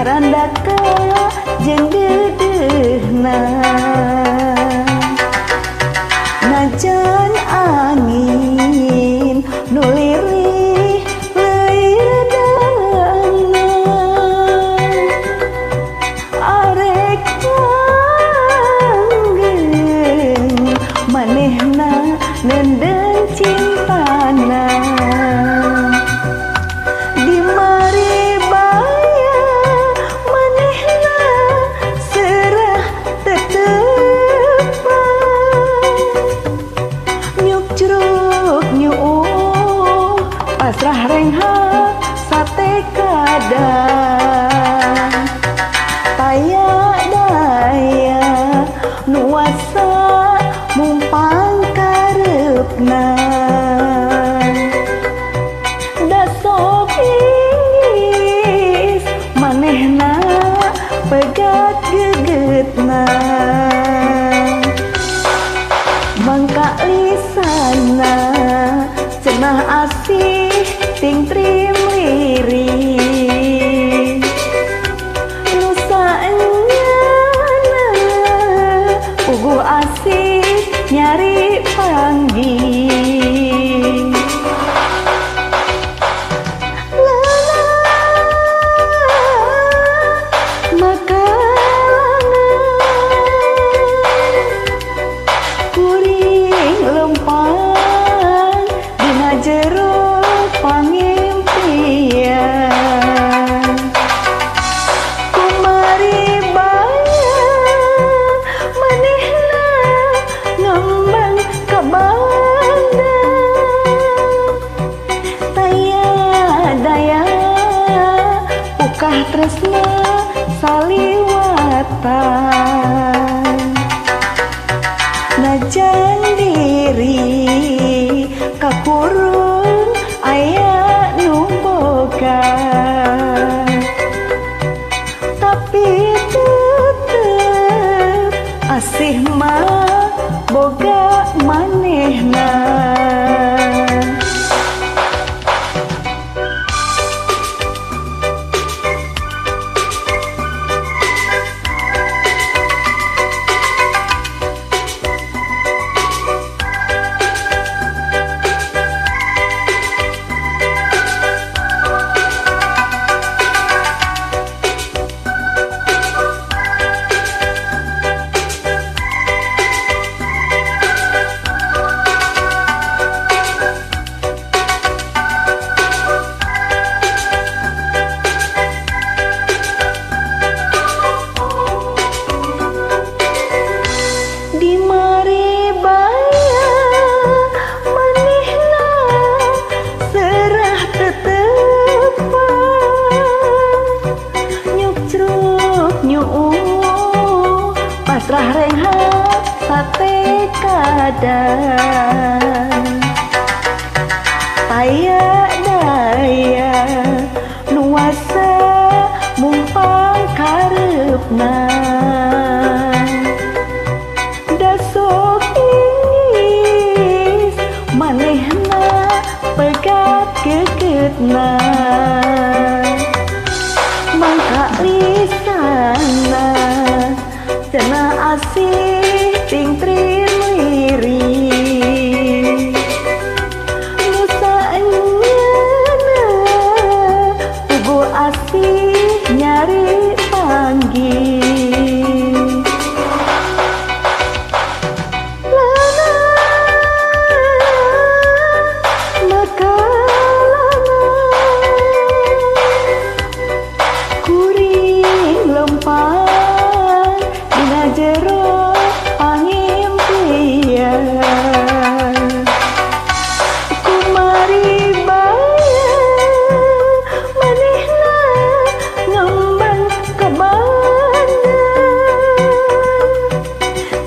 randaka jeung deudeuhna najan angin nu lirih leuwih redangna arek langgeng manehna nendeng cintana di mari baya manehna serah tetepan nyuk jeruk nyuuh pasrah renghak sate kadang taya daya nuasa mumpang kareupna da sopis manehna pegat gegetna mangka lisana cenah asih ting trim lirih nu saenyana puguh asih nyari panggih kuring lempang dina jero pangimpian kumari baya manehna ngembang ka banda taya daya ukah tresna saliwatan najan diri kakurung aya nu boga tapi tetep asih mah boga manehna di mari baya manehna serah tetepan nyuk jeruk nyuuh pasrah renghak sate kadang taya daya nuasa mumpang kareupna da sopis manehna pegat gegetna mangka lisana cenah asih ting trim lirih nu saenyana puguh asih nyari panggih kuring lempang dina jero pangimpian kumari baya manehna ngembang ka banda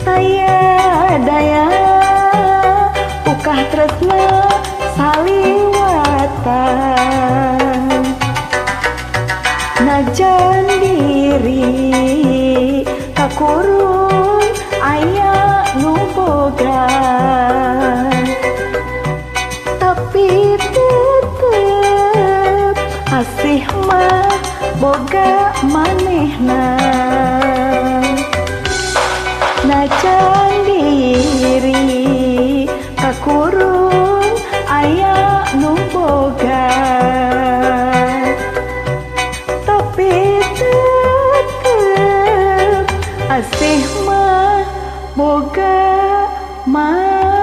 taya daya ukah tresna saliwatan najan diri kakurung aya nu boga tapi tetep asih mah boga manehna najan diri kakurung aya nu boga tapi tetep asih mah boga mah